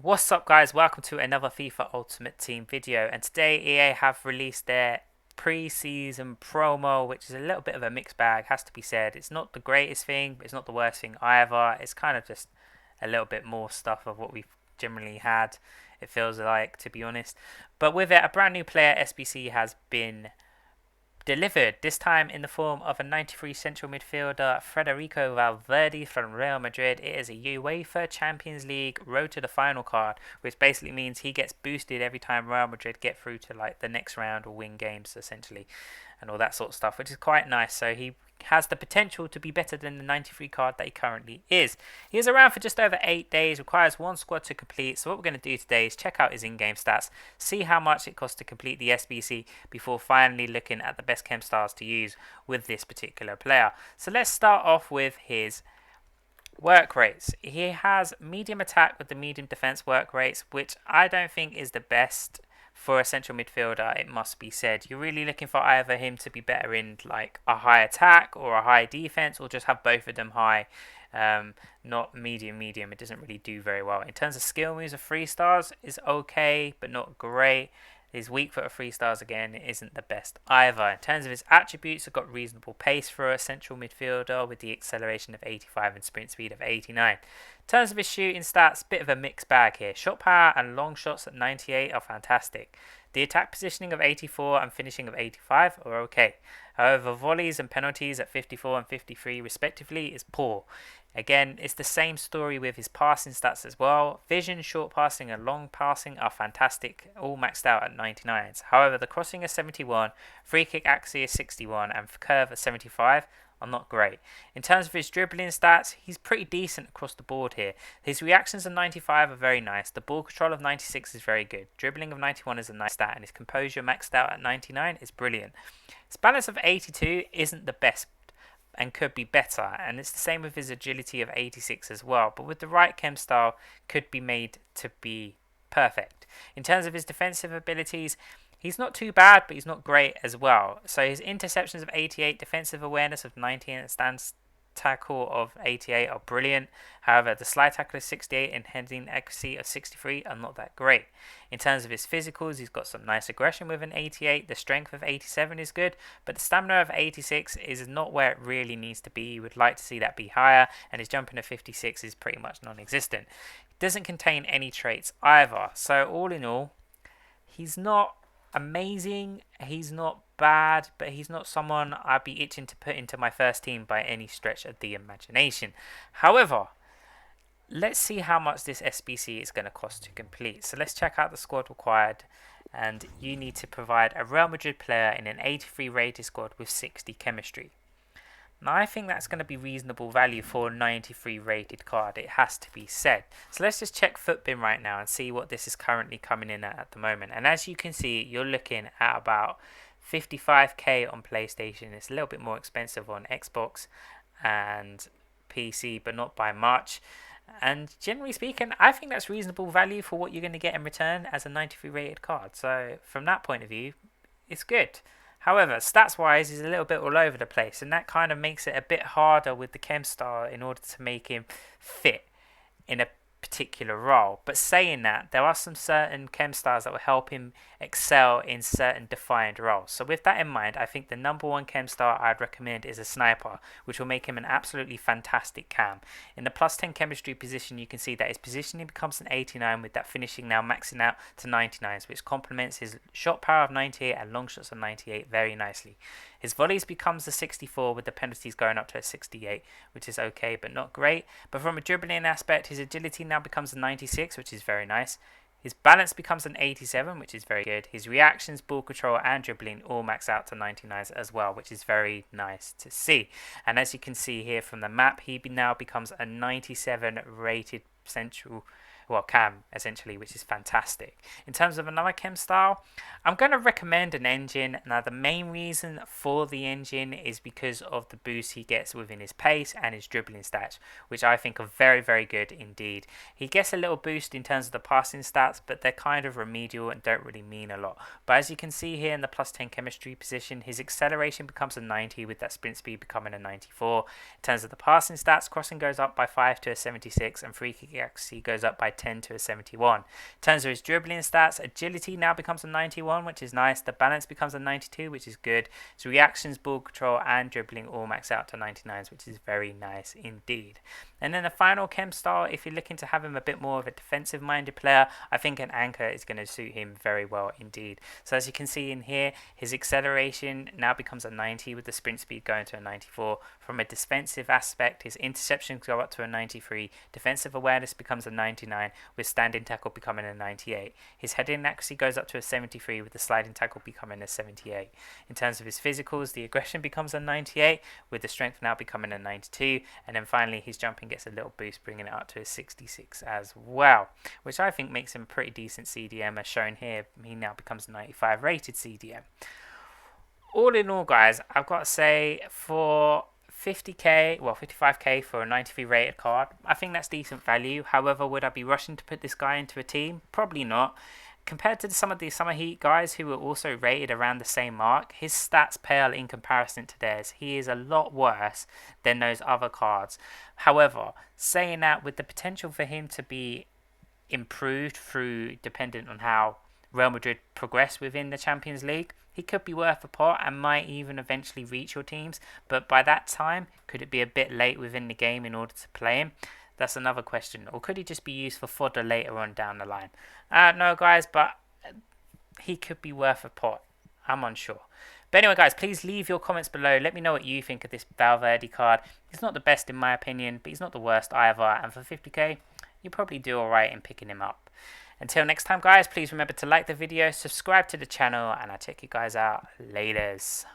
What's up guys, welcome to another FIFA Ultimate Team video, and today EA have released their pre-season promo, which is a little bit of a mixed bag, has to be said. It's not the greatest thing, but it's not the worst thing either. It's kind of just a little bit more stuff of what we've generally had, it feels like, to be honest. But with it, a brand new player SBC has been delivered, this time in the form of a 93 central midfielder, Frederico Valverde from Real Madrid. It is a UEFA Champions League road to the final card, which basically means he gets boosted every time Real Madrid get through to like the next round or win games essentially, and all that sort of stuff, which is quite nice. So he has the potential to be better than the 93 card that he currently is. He is around for just over 8 days, requires one squad to complete. So what we're going to do today is check out his in-game stats, see how much it costs to complete the SBC before finally looking at the best chem stars to use with this particular player. So let's start off with his work rates. He has medium attack with the medium defense work rates, which I don't think is the best for a central midfielder, it must be said. You're really looking for either him to be better in like a high attack or a high defense, or just have both of them high, not medium. It doesn't really do very well. In terms of skill moves, of 3 stars is okay but not great. His weak foot of 3 stars again isn't the best either. In terms of his attributes, I've got reasonable pace for a central midfielder with the acceleration of 85 and sprint speed of 89. In terms of his shooting stats, bit of a mixed bag here. Shot power and long shots at 98 are fantastic. The attack positioning of 84 and finishing of 85 are okay. However, volleys and penalties at 54 and 53 respectively is poor. Again, it's the same story with his passing stats as well. Vision, short passing and long passing are fantastic, all maxed out at 99s. However, the crossing is 71, free kick accuracy is 61 and curve at 75 are not great. In terms of his dribbling stats, he's pretty decent across the board here. His reactions of 95 are very nice. The ball control of 96 is very good. Dribbling of 91 is a nice stat, and his composure maxed out at 99 is brilliant. His balance of 82 isn't the best and could be better, and it's the same with his agility of 86 as well, but with the right chem style could be made to be perfect. In terms of his defensive abilities, he's not too bad, but he's not great as well. So his interceptions of 88, defensive awareness of 90 and stance tackle of 88 are brilliant. However, the slide tackle of 68 and heading accuracy of 63 are not that great. In terms of his physicals, he's got some nice aggression with an 88. The strength of 87 is good, but the stamina of 86 is not where it really needs to be. You would like to see that be higher, and his jumping of 56 is pretty much non-existent. It doesn't contain any traits either. So all in all, he's not amazing, he's not bad, but he's not someone I'd be itching to put into my first team by any stretch of the imagination. However, let's see how much this SBC is going to cost to complete. So let's check out the squad required, and you need to provide a Real Madrid player in an 83 rated squad with 60 chemistry. Now, I think that's going to be reasonable value for a 93 rated card, it has to be said. So let's just check Footbin right now and see what this is currently coming in at the moment. And as you can see, you're looking at about 55k on PlayStation. It's a little bit more expensive on Xbox and PC, but not by much. And generally speaking, I think that's reasonable value for what you're going to get in return as a 93 rated card. So from that point of view, it's good. However, stats-wise, he's a little bit all over the place, and that kind of makes it a bit harder with the chem star in order to make him fit in a particular role. But saying that, there are some certain chem stars that will help him excel in certain defined roles. So with that in mind, I think the number 1 chem star I'd recommend is a sniper, which will make him an absolutely fantastic cam. In the plus 10 chemistry position, you can see that his positioning becomes an 89, with that finishing now maxing out to 99s, which complements his shot power of 98 and long shots of 98 very nicely. His volleys becomes a 64, with the penalties going up to a 68, which is okay but not great. But from a dribbling aspect, his agility now becomes a 96, which is very nice. His balance becomes an 87, which is very good. His reactions, ball control and dribbling all max out to 99s as well, which is very nice to see. And as you can see here from the map, he now becomes a 97 rated central cam essentially, which is fantastic. In terms of another chem style, I'm going to recommend an engine. Now, the main reason for the engine is because of the boost he gets within his pace and his dribbling stats, which I think are very, very good indeed. He gets a little boost in terms of the passing stats, but they're kind of remedial and don't really mean a lot. But as you can see here in the plus 10 chemistry position, his acceleration becomes a 90, with that sprint speed becoming a 94. In terms of the passing stats, crossing goes up by 5 to a 76 and free kick accuracy goes up by 10 to a 71. In terms of his dribbling stats, agility now becomes a 91, which is nice. The balance becomes a 92, which is good. His reactions, ball control, and dribbling all max out to 99s, which is very nice indeed. And then the final chem style, if you're looking to have him a bit more of a defensive-minded player, I think an anchor is going to suit him very well indeed. So as you can see in here, his acceleration now becomes a 90 with the sprint speed going to a 94. From a defensive aspect, his interceptions go up to a 93. Defensive awareness becomes a 99, with standing tackle becoming a 98. His heading accuracy goes up to a 73, with the sliding tackle becoming a 78. In terms of his physicals, the aggression becomes a 98, with the strength now becoming a 92. And then finally, his jumping gets a little boost, bringing it up to a 66 as well, which I think makes him a pretty decent CDM. As shown here, he now becomes a 95 rated CDM. All in all, guys, I've got to say, for 50k, well 55k for a 93 rated card, I think that's decent value. However, would I be rushing to put this guy into a team? Probably not. Compared to some of the Summer Heat guys who were also rated around the same mark, his stats pale in comparison to theirs. He is a lot worse than those other cards. However, saying that, with the potential for him to be improved through, dependent on how Real Madrid progress within the Champions League, he could be worth a pot and might even eventually reach your teams. But by that time, could it be a bit late within the game in order to play him? That's another question. Or could he just be used for fodder later on down the line? No, guys, but he could be worth a pot. I'm unsure. But anyway, guys, please leave your comments below. Let me know what you think of this Valverde card. He's not the best in my opinion, but he's not the worst either. And for 50k, you probably do alright in picking him up. Until next time, guys, please remember to like the video, subscribe to the channel, and I'll check you guys out laters.